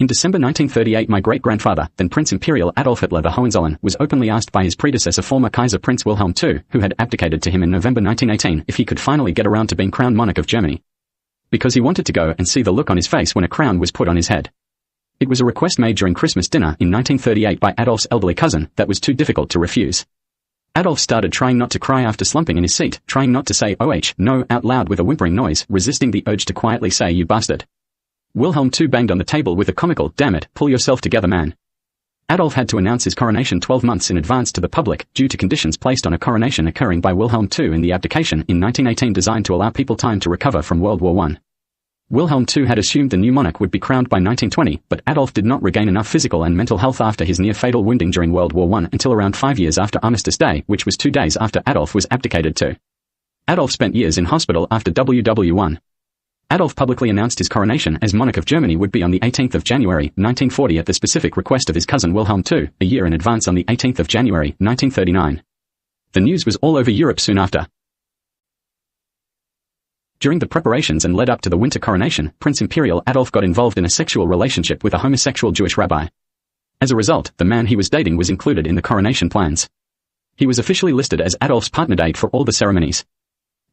In December 1938, my great-grandfather, then Prince Imperial Adolf Hitler the Hohenzollern, was openly asked by his predecessor former Kaiser Prince Wilhelm II, who had abdicated to him in November 1918, if he could finally get around to being crowned monarch of Germany. Because he wanted to go and see the look on his face when a crown was put on his head. It was a request made during Christmas dinner in 1938 by Adolf's elderly cousin that was too difficult to refuse. Adolf started trying not to cry after slumping in his seat, trying not to say no out loud with a whimpering noise, resisting the urge to quietly say you bastard. Wilhelm II banged on the table with a comical, damn it, pull yourself together man. Adolf had to announce his coronation 12 months in advance to the public, due to conditions placed on a coronation occurring by Wilhelm II in the abdication in 1918 designed to allow people time to recover from World War I. Wilhelm II had assumed the new monarch would be crowned by 1920, but Adolf did not regain enough physical and mental health after his near-fatal wounding during World War I until around 5 years after Armistice Day, which was 2 days after Adolf was abdicated to. Adolf spent years in hospital after WW1. Adolf publicly announced his coronation as monarch of Germany would be on the 18th of January, 1940 at the specific request of his cousin Wilhelm II, a year in advance on the 18th of January, 1939. The news was all over Europe soon after. During the preparations and led up to the winter coronation, Prince Imperial Adolf got involved in a sexual relationship with a homosexual Jewish rabbi. As a result, the man he was dating was included in the coronation plans. He was officially listed as Adolf's partner date for all the ceremonies,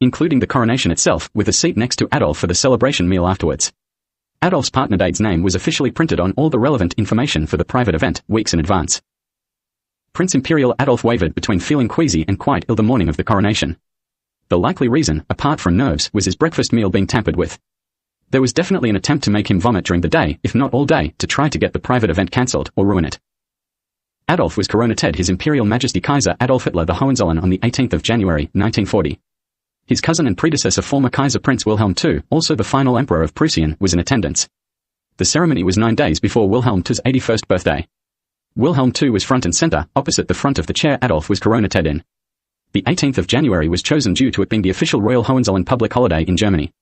including the coronation itself, with a seat next to Adolf for the celebration meal afterwards. Adolf's partner date's name was officially printed on all the relevant information for the private event, weeks in advance. Prince Imperial Adolf wavered between feeling queasy and quite ill the morning of the coronation. The likely reason, apart from nerves, was his breakfast meal being tampered with. There was definitely an attempt to make him vomit during the day, if not all day, to try to get the private event cancelled or ruin it. Adolf was coronated His Imperial Majesty Kaiser Adolf Hitler the Hohenzollern on the 18th of January, 1940. His cousin and predecessor former Kaiser Prince Wilhelm II, also the final Emperor of Prussia, was in attendance. The ceremony was 9 days before Wilhelm II's 81st birthday. Wilhelm II was front and center, opposite the front of the chair Adolf was coronated in. The 18th of January was chosen due to it being the official Royal Hohenzollern public holiday in Germany.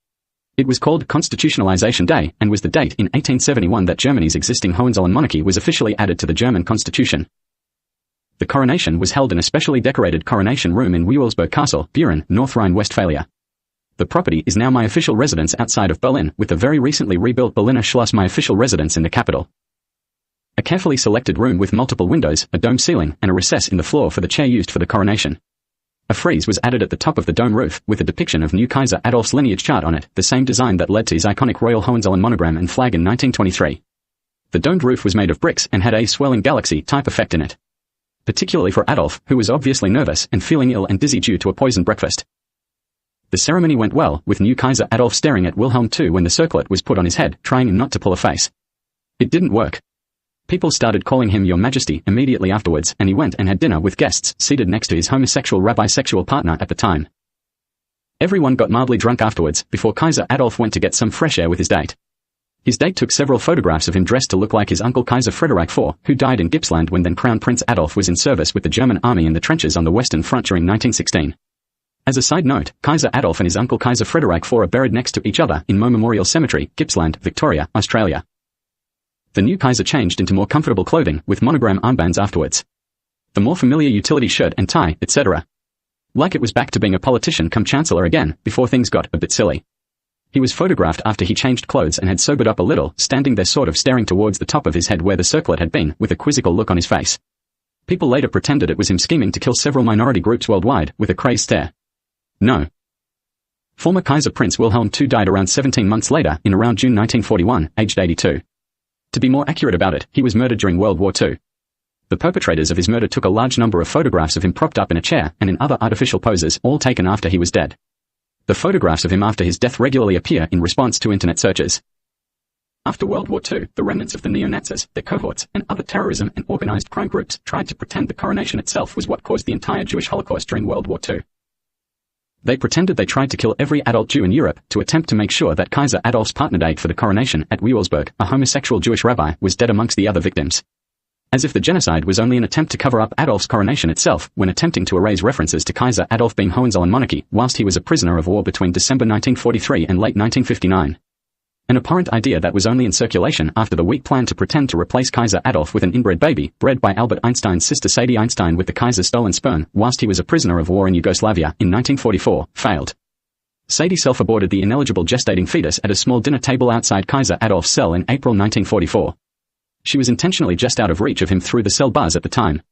It was called Constitutionalization Day, and was the date in 1871 that Germany's existing Hohenzollern monarchy was officially added to the German constitution. The coronation was held in a specially decorated coronation room in Wewelsberg Castle, Buren, North Rhine-Westphalia. The property is now my official residence outside of Berlin, with the very recently rebuilt Berliner Schloss my official residence in the capital. A carefully selected room with multiple windows, a dome ceiling, and a recess in the floor for the chair used for the coronation. A frieze was added at the top of the dome roof, with a depiction of new Kaiser Adolf's lineage chart on it, the same design that led to his iconic Royal Hohenzollern monogram and flag in 1923. The domed roof was made of bricks and had a swirling galaxy-type effect in it. Particularly for Adolf, who was obviously nervous and feeling ill and dizzy due to a poisoned breakfast. The ceremony went well, with new Kaiser Adolf staring at Wilhelm II when the circlet was put on his head, trying not to pull a face. It didn't work. People started calling him Your Majesty immediately afterwards, and he went and had dinner with guests seated next to his homosexual rabbi sexual partner at the time. Everyone got mildly drunk afterwards, before Kaiser Adolf went to get some fresh air with his date. His date took several photographs of him dressed to look like his uncle Kaiser Fredereich IV, who died in Gippsland when then Crown Prince Adolf was in service with the German army in the trenches on the Western Front during 1916. As a side note, Kaiser Adolf and his uncle Kaiser Fredereich IV are buried next to each other in Moe Memorial Cemetery, Gippsland, Victoria, Australia. The new Kaiser changed into more comfortable clothing, with monogram armbands afterwards. The more familiar utility shirt and tie, etc. Like it was back to being a politician come chancellor again, before things got a bit silly. He was photographed after he changed clothes and had sobered up a little, standing there sort of staring towards the top of his head where the circlet had been, with a quizzical look on his face. People later pretended it was him scheming to kill several minority groups worldwide, with a crazed stare. No. Former Kaiser Prince Wilhelm II died around 17 months later, in around June 1941, aged 82. To be more accurate about it, he was murdered during World War II. The perpetrators of his murder took a large number of photographs of him propped up in a chair, and in other artificial poses, all taken after he was dead. The photographs of him after his death regularly appear in response to internet searches. After World War II, the remnants of the neo-Nazis, their cohorts, and other terrorism and organized crime groups tried to pretend the coronation itself was what caused the entire Jewish Holocaust during World War II. They pretended they tried to kill every adult Jew in Europe to attempt to make sure that Kaiser Adolf's partner date for the coronation at Wewelsberg, a homosexual Jewish rabbi, was dead amongst the other victims. As if the genocide was only an attempt to cover up Adolf's coronation itself, when attempting to erase references to Kaiser Adolf being Hohenzollern monarchy, whilst he was a prisoner of war between December 1943 and late 1959. An abhorrent idea that was only in circulation after the weak plan to pretend to replace Kaiser Adolf with an inbred baby, bred by Albert Einstein's sister Sadie Einstein with the Kaiser's stolen sperm, whilst he was a prisoner of war in Yugoslavia, in 1944, failed. Sadie self-aborted the ineligible gestating fetus at a small dinner table outside Kaiser Adolf's cell in April 1944. She was intentionally just out of reach of him through the cell bars at the time.